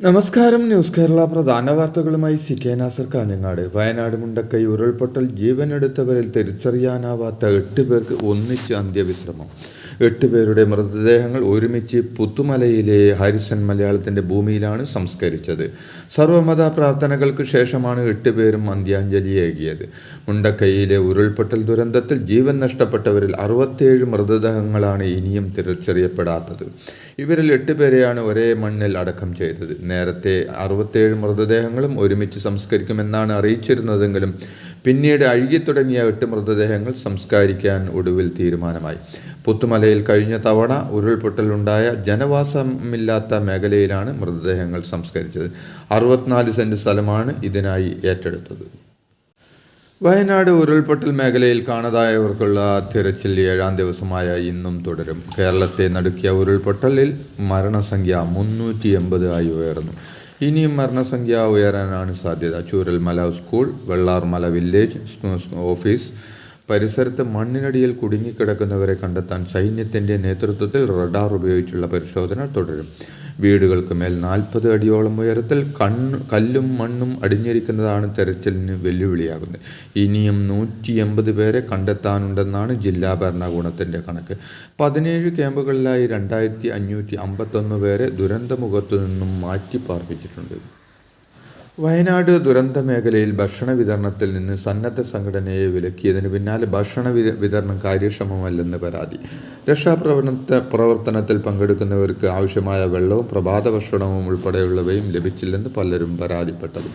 നമസ്കാരം. ന്യൂസ് കേരള പ്രധാന വാർത്തകളുമായി കെ നാസർ കാഞ്ഞങ്ങാട്. വയനാട് മുണ്ടക്കൈ ഉരുൾപൊട്ടൽ ജീവനെടുത്തവരിൽ തിരിച്ചറിയാനാവാത്ത 8 പേർക്ക് ഒന്നിച്ച് അന്ത്യവിശ്രമം. 8 പേരുടെ മൃതദേഹങ്ങൾ ഒരുമിച്ച് പുത്തുമലയിലെ ഹാരിസൺ മലയാളത്തിൻ്റെ ഭൂമിയിലാണ് സംസ്കരിച്ചത്. സർവമത പ്രാർത്ഥനകൾക്ക് ശേഷമാണ് 8 പേരും അന്ത്യാഞ്ജലിയേകിയത്. മുണ്ടക്കൈയിലെ ഉരുൾപൊട്ടൽ ദുരന്തത്തിൽ ജീവൻ നഷ്ടപ്പെട്ടവരിൽ 67 മൃതദേഹങ്ങളാണ് ഇനിയും തിരിച്ചറിയപ്പെടാത്തത്. ഇവരിൽ 8 പേരെയാണ് ഒരേ മണ്ണിൽ അടക്കം ചെയ്തത്. നേരത്തെ 67 മൃതദേഹങ്ങളും ഒരുമിച്ച് സംസ്കരിക്കുമെന്നാണ് അറിയിച്ചിരുന്നതെങ്കിലും പിന്നീട് അഴുകിത്തുടങ്ങിയ 8 മൃതദേഹങ്ങൾ സംസ്കരിക്കാൻ ഒടുവിൽ തീരുമാനമായി. പുത്തുമലയിൽ കഴിഞ്ഞ തവണ ഉരുൾപൊട്ടലുണ്ടായ ജനവാസമില്ലാത്ത മേഖലയിലാണ് മൃതദേഹങ്ങൾ സംസ്കരിച്ചത്. 64 സെന്റ് സ്ഥലമാണ് ഇതിനായി ഏറ്റെടുത്തത്. വയനാട് ഉരുൾപൊട്ടൽ മേഖലയിൽ കാണാതായവർക്കുള്ള തിരച്ചിൽ 7ാം ദിവസമായ ഇന്നും തുടരും. കേരളത്തെ നടുക്കിയ ഉരുൾപൊട്ടലിൽ മരണസംഖ്യ 380 ആയി ഉയർന്നു. ഇനിയും മരണസംഖ്യ ഉയരാനാണ് സാധ്യത. Chooralmala school, Vellarmala village office പരിസരത്ത് മണ്ണിനടിയിൽ കുടുങ്ങിക്കിടക്കുന്നവരെ കണ്ടെത്താൻ സൈന്യത്തിൻ്റെ നേതൃത്വത്തിൽ റഡാർ ഉപയോഗിച്ചുള്ള പരിശോധന തുടരും. വീടുകൾക്ക് മേൽ 40 അടിയോളം ഉയരത്തിൽ കല്ലും മണ്ണും അടിഞ്ഞിരിക്കുന്നതാണ് തെരച്ചിലിന് വെല്ലുവിളിയാകുന്നത്. ഇനിയും 180 പേരെ കണ്ടെത്താനുണ്ടെന്നാണ് ജില്ലാ ഭരണകൂടത്തിൻ്റെ കണക്ക്. 17 ക്യാമ്പുകളിലായി 2551 പേരെ ദുരന്തമുഖത്തു നിന്നും മാറ്റി പാർപ്പിച്ചിട്ടുണ്ട്. വയനാട് ദുരന്ത മേഖലയിൽ ഭക്ഷണ വിതരണത്തിൽ നിന്ന് സന്നദ്ധ സംഘടനയെ വിലക്കിയതിന് പിന്നാലെ ഭക്ഷണ വിതരണം കാര്യക്ഷമമല്ലെന്ന് പരാതി. രക്ഷാപ്രവർത്തനത്തിൽ പങ്കെടുക്കുന്നവർക്ക് ആവശ്യമായ വെള്ളവും പ്രഭാത ഭക്ഷണവും ഉൾപ്പെടെയുള്ളവയും ലഭിച്ചില്ലെന്ന് പലരും പരാതിപ്പെട്ടത്.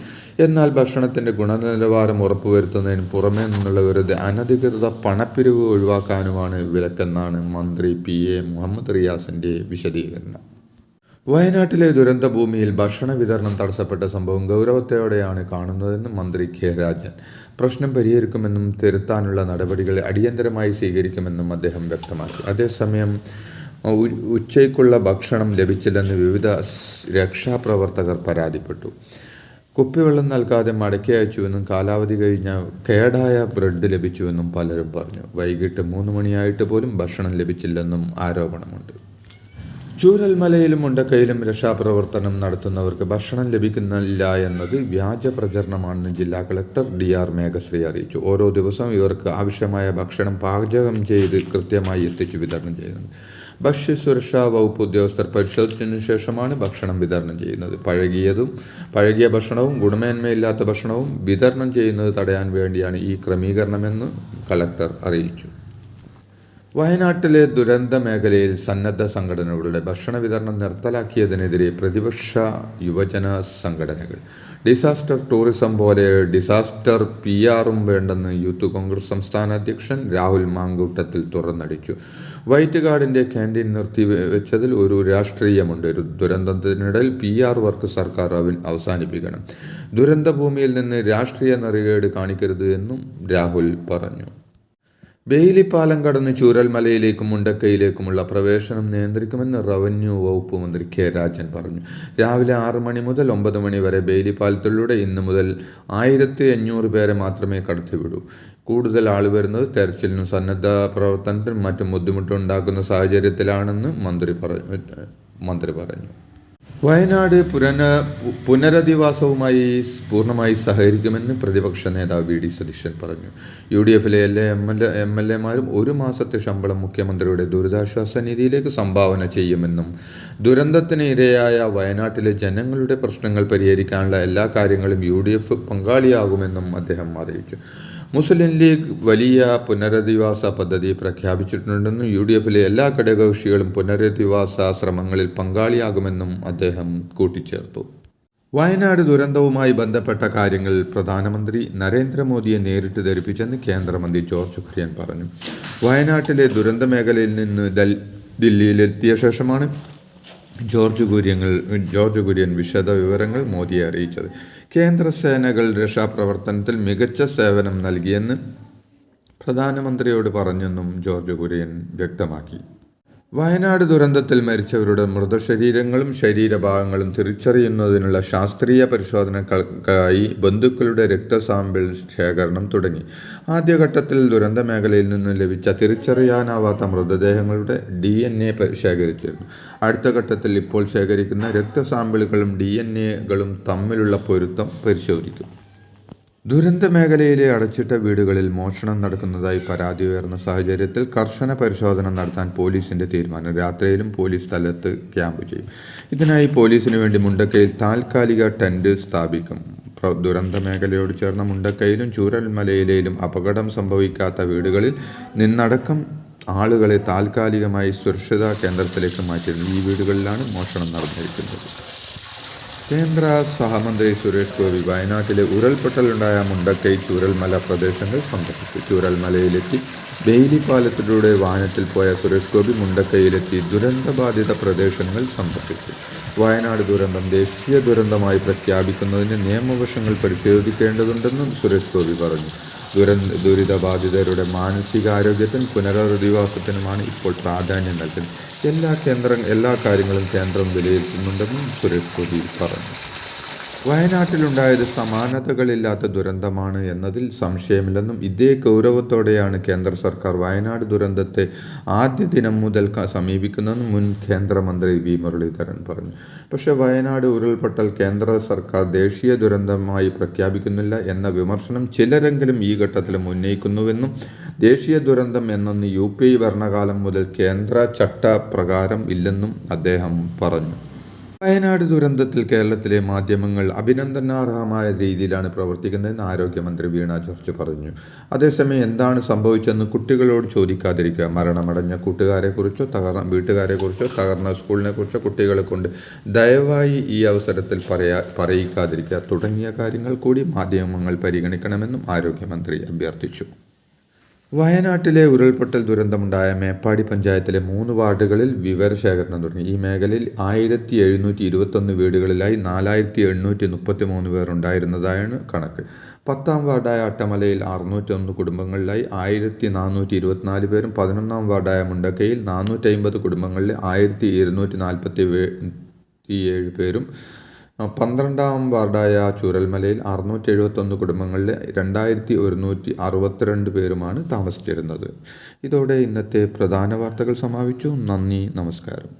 എന്നാൽ ഭക്ഷണത്തിൻ്റെ ഗുണനിലവാരം ഉറപ്പുവരുത്തുന്നതിന് പുറമേ നിന്നുള്ള വെറുതെ അനധികൃത പണപ്പിരിവ് ഒഴിവാക്കാനുമാണ് വിലക്കെന്നാണ് മന്ത്രി PA മുഹമ്മദ് റിയാസിൻ്റെ വിശദീകരണം. വയനാട്ടിലെ ദുരന്തഭൂമിയിൽ ഭക്ഷണ വിതരണം തടസ്സപ്പെട്ട സംഭവം ഗൗരവത്തോടെയാണ് കാണുന്നതെന്ന് മന്ത്രി കെ രാജൻ. പ്രശ്നം പരിഹരിക്കുമെന്നും തിരുത്താനുള്ള നടപടികൾ അടിയന്തരമായി സ്വീകരിക്കുമെന്നും അദ്ദേഹം വ്യക്തമാക്കി. അതേസമയം ഉച്ചയ്ക്കുള്ള ഭക്ഷണം ലഭിച്ചില്ലെന്ന് വിവിധ രക്ഷാപ്രവർത്തകർ പരാതിപ്പെട്ടു. കുപ്പിവെള്ളം നൽകാതെ മടക്കി അയച്ചുവെന്നും കാലാവധി കഴിഞ്ഞ കേടായ ബ്രെഡ് ലഭിച്ചുവെന്നും പലരും പറഞ്ഞു. വൈകിട്ട് 3 മണിയായിട്ട് പോലും ഭക്ഷണം ലഭിച്ചില്ലെന്നും ആരോപണമുണ്ട്. ചൂരൽമലയിലും മുണ്ടക്കൈയിലും രക്ഷാപ്രവർത്തനം നടത്തുന്നവർക്ക് ഭക്ഷണം ലഭിക്കുന്നില്ല എന്നത് വ്യാജ പ്രചരണമാണെന്ന് ജില്ലാ കളക്ടർ DR മേഘശ്രീ അറിയിച്ചു. ഓരോ ദിവസവും ഇവർക്ക് ആവശ്യമായ ഭക്ഷണം പാചകം ചെയ്ത് കൃത്യമായി എത്തിച്ചു വിതരണം ചെയ്യുന്നുണ്ട്. ഭക്ഷ്യസുരക്ഷാ വകുപ്പ് ഉദ്യോഗസ്ഥർ പരിശോധിച്ചതിനു ശേഷമാണ് ഭക്ഷണം വിതരണം ചെയ്യുന്നത്. പഴകിയ ഭക്ഷണവും ഗുണമേന്മയില്ലാത്ത ഭക്ഷണവും വിതരണം ചെയ്യുന്നത് തടയാൻ വേണ്ടിയാണ് ഈ ക്രമീകരണമെന്ന് കളക്ടർ അറിയിച്ചു. വയനാട്ടിലെ ദുരന്ത മേഖലയിൽ സന്നദ്ധ സംഘടനകളുടെ ഭക്ഷണ വിതരണം നിർത്തലാക്കിയതിനെതിരെ പ്രതിപക്ഷ യുവജന സംഘടനകൾ ഡിസാസ്റ്റർ ടൂറിസം പോലെ ഡിസാസ്റ്റർ PR-ഉം വേണ്ടെന്ന് യൂത്ത് കോൺഗ്രസ് സംസ്ഥാന അധ്യക്ഷൻ രാഹുൽ മാങ്കൂട്ടത്തിൽ തുറന്നടിച്ചു. വൈറ്റ് ഗാർഡിൻ്റെ ക്യാൻറ്റീൻ നിർത്തിവെച്ചതിൽ ഒരു രാഷ്ട്രീയമുണ്ട്. ദുരന്തത്തിനിടയിൽ PR വർക്ക് സർക്കാർ അവസാനിപ്പിക്കണം. ദുരന്തഭൂമിയിൽ നിന്ന് രാഷ്ട്രീയ നെറികേട് കാണിക്കരുത് എന്നും രാഹുൽ പറഞ്ഞു. ബെയിലി പാലം കടന്ന് ചൂരൽമലയിലേക്കും മുണ്ടക്കൈയിലേക്കുമുള്ള പ്രവേശനം നിയന്ത്രിക്കുമെന്ന് റവന്യൂ വകുപ്പ് മന്ത്രി കെ രാജൻ പറഞ്ഞു. രാവിലെ 6 മണി മുതൽ 9 മണി വരെ ബെയിലി പാലത്തിലൂടെ ഇന്ന് മുതൽ 1500 പേരെ മാത്രമേ കടത്തിവിടൂ. കൂടുതൽ ആൾ വരുന്നത് തെരച്ചിലിനും സന്നദ്ധ പ്രവർത്തനത്തിനും മറ്റും ബുദ്ധിമുട്ടുണ്ടാക്കുന്ന സാഹചര്യത്തിലാണെന്ന് മന്ത്രി പറഞ്ഞു. വയനാട് പുനരധിവാസവുമായി പൂർണ്ണമായി സഹകരിക്കുമെന്ന് പ്രതിപക്ഷ നേതാവ് VD സതീശൻ പറഞ്ഞു. UDF-ലെ എല്ലാ MLA-മാരും 1 മാസത്തെ ശമ്പളം മുഖ്യമന്ത്രിയുടെ ദുരിതാശ്വാസ നിധിയിലേക്ക് സംഭാവന ചെയ്യുമെന്നും ദുരന്തത്തിന് ഇരയായ വയനാട്ടിലെ ജനങ്ങളുടെ പ്രശ്നങ്ങൾ പരിഹരിക്കാനുള്ള എല്ലാ കാര്യങ്ങളും UDF പങ്കാളിയാകുമെന്നും അദ്ദേഹം അറിയിച്ചു. മുസ്ലിം ലീഗ് വലിയ പുനരധിവാസ പദ്ധതി പ്രഖ്യാപിച്ചിട്ടുണ്ടെന്നും UDF-ലെ എല്ലാ ഘടകകക്ഷികളും പുനരധിവാസ ശ്രമങ്ങളിൽ പങ്കാളിയാകുമെന്നും അദ്ദേഹം കൂട്ടിച്ചേർത്തു. വയനാട് ദുരന്തവുമായി ബന്ധപ്പെട്ട കാര്യങ്ങൾ പ്രധാനമന്ത്രി നരേന്ദ്രമോദിയെ നേരിട്ട് ധരിപ്പിച്ചെന്ന് കേന്ദ്രമന്ത്രി ജോർജ് കുര്യൻ പറഞ്ഞു. വയനാട്ടിലെ ദുരന്ത മേഖലയിൽ നിന്ന് ദില്ലിയിലെത്തിയ ശേഷമാണ് ജോർജ് കുര്യൻ വിശദ വിവരങ്ങൾ മോദിയെ അറിയിച്ചത്. കേന്ദ്ര സേനകൾ രക്ഷാപ്രവർത്തനത്തിൽ മികച്ച സേവനം നൽകിയെന്ന് പ്രധാനമന്ത്രിയോട് പറഞ്ഞെന്നും ജോർജ് കുര്യൻ വ്യക്തമാക്കി. വയനാട് ദുരന്തത്തിൽ മരിച്ചവരുടെ മൃതശരീരങ്ങളും ശരീരഭാഗങ്ങളും തിരിച്ചറിയുന്നതിനുള്ള ശാസ്ത്രീയ പരിശോധനകൾക്കായി ബന്ധുക്കളുടെ രക്തസാമ്പിൾ ശേഖരണം തുടങ്ങി. ആദ്യഘട്ടത്തിൽ ദുരന്ത മേഖലയിൽ നിന്ന് ലഭിച്ച തിരിച്ചറിയാനാവാത്ത മൃതദേഹങ്ങളുടെ DNA ശേഖരിച്ചിരുന്നു. അടുത്ത ഘട്ടത്തിൽ ഇപ്പോൾ ശേഖരിക്കുന്ന രക്തസാമ്പിളുകളും DNAകളും തമ്മിലുള്ള പൊരുത്തം പരിശോധിക്കും. ദുരന്ത മേഖലയിലെ അടച്ചിട്ട വീടുകളിൽ മോഷണം നടക്കുന്നതായി പരാതി ഉയർന്ന സാഹചര്യത്തിൽ കർശന പരിശോധന നടത്താൻ പോലീസിന്റെ തീരുമാനം. രാത്രിയിലും പോലീസ് സ്ഥലത്ത് ക്യാമ്പ് ചെയ്യും. ഇതിനായി പോലീസിന് വേണ്ടി മുണ്ടക്കയിൽ താൽക്കാലിക ടെന്റ് സ്ഥാപിക്കും. ദുരന്ത മേഖലയോട് ചേർന്ന മുണ്ടക്കയിലും ചൂരൽമലയിലും അപകടം സംഭവിക്കാത്ത വീടുകളിൽ നിന്നടക്കം ആളുകളെ താൽക്കാലികമായി സുരക്ഷിത കേന്ദ്രത്തിലേക്ക് മാറ്റിയിരുന്നു. ഈ വീടുകളിലാണ് മോഷണം നടന്നിരിക്കുന്നത്. കേന്ദ്ര സഹമന്ത്രി സുരേഷ് ഗോപി വയനാട്ടിലെ ഉരുൾപൊട്ടലുണ്ടായ മുണ്ടക്കൈ ചൂരൽമല പ്രദേശങ്ങൾ സന്ദർശിച്ചു. ചൂരൽമലയിലെത്തി ബെയിലി പാലത്തിലൂടെ വാഹനത്തിൽ പോയ സുരേഷ് ഗോപി മുണ്ടക്കൈയിലെത്തി ദുരന്തബാധിത പ്രദേശങ്ങൾ സന്ദർശിച്ചു. വയനാട് ദുരന്തം ദേശീയ ദുരന്തമായി പ്രഖ്യാപിക്കുന്നതിന് നിയമവശങ്ങൾ പരിശോധിക്കേണ്ടതുണ്ടെന്നും സുരേഷ് ഗോപി പറഞ്ഞു. ദുരിതബാധിതരുടെ മാനസികാരോഗ്യത്തിനും പുനരധിവാസത്തിനുമാണ് ഇപ്പോൾ പ്രാധാന്യം നൽകുന്നത്. എല്ലാ കാര്യങ്ങളും കേന്ദ്രം വിലയിരുത്തുന്നുണ്ടെന്നും സുരേഷ് ഗോപി പറഞ്ഞു. വയനാട്ടിലുണ്ടായത് സമാനതകളില്ലാത്ത ദുരന്തമാണ് എന്നതിൽ സംശയമില്ലെന്നും ഇതേ ഗൗരവത്തോടെയാണ് കേന്ദ്ര സർക്കാർ വയനാട് ദുരന്തത്തെ ആദ്യ ദിനം മുതൽ സമീപിക്കുന്നതെന്നും മുൻ കേന്ദ്രമന്ത്രി വി മുരളീധരൻ പറഞ്ഞു. പക്ഷേ വയനാട് ഉരുൾപൊട്ടൽ കേന്ദ്ര സർക്കാർ ദേശീയ ദുരന്തമായി പ്രഖ്യാപിക്കുന്നില്ല എന്ന വിമർശനം ചിലരെങ്കിലും ഈ ഘട്ടത്തിലും ഉന്നയിക്കുന്നുവെന്നും ദേശീയ ദുരന്തം എന്നൊന്ന് UP ഭരണകാലം മുതൽ കേന്ദ്ര ചട്ടപ്രകാരം ഇല്ലെന്നും അദ്ദേഹം പറഞ്ഞു. വയനാട് ദുരന്തത്തിൽ കേരളത്തിലെ മാധ്യമങ്ങൾ അഭിനന്ദനാർഹമായ രീതിയിലാണ് പ്രവർത്തിക്കുന്നതെന്ന് ആരോഗ്യമന്ത്രി വീണ ജോർജ് പറഞ്ഞു. അതേസമയം എന്താണ് സംഭവിച്ചതെന്ന് കുട്ടികളോട് ചോദിക്കാതിരിക്കുക, മരണമടഞ്ഞ കൂട്ടുകാരെക്കുറിച്ചോ വീട്ടുകാരെക്കുറിച്ചോ തകർന്ന സ്കൂളിനെക്കുറിച്ചോ കുട്ടികളെ കൊണ്ട് ദയവായി ഈ അവസരത്തിൽ പറയിക്കാതിരിക്കുക തുടങ്ങിയ കാര്യങ്ങൾ കൂടി മാധ്യമങ്ങൾ പരിഗണിക്കണമെന്നും ആരോഗ്യമന്ത്രി അഭ്യർത്ഥിച്ചു. വയനാട്ടിലെ ഉരുൾപൊട്ടൽ ദുരന്തമുണ്ടായ മേപ്പാടി പഞ്ചായത്തിലെ 3 വാർഡുകളിൽ വിവരശേഖരണം തുടങ്ങി. ഈ മേഖലയിൽ 1721 വീടുകളിലായി 4833 പേർ ഉണ്ടായിരുന്നതായാണ് കണക്ക്. 10ാം വാർഡായ അട്ടമലയിൽ 601 കുടുംബങ്ങളിലായി 1424 പേരും 11ാം വാർഡായ മുണ്ടക്കയിൽ 450 കുടുംബങ്ങളിലെ 1247 പേരും 12ാം വാർഡായ ചൂരൽമലയിൽ 671 കുടുംബങ്ങളിലെ 2162 പേരുമാണ് താമസിച്ചിരുന്നത്. ഇതോടെ ഇന്നത്തെ പ്രധാന വാർത്തകൾ സമാപിച്ചു. നന്ദി, നമസ്കാരം.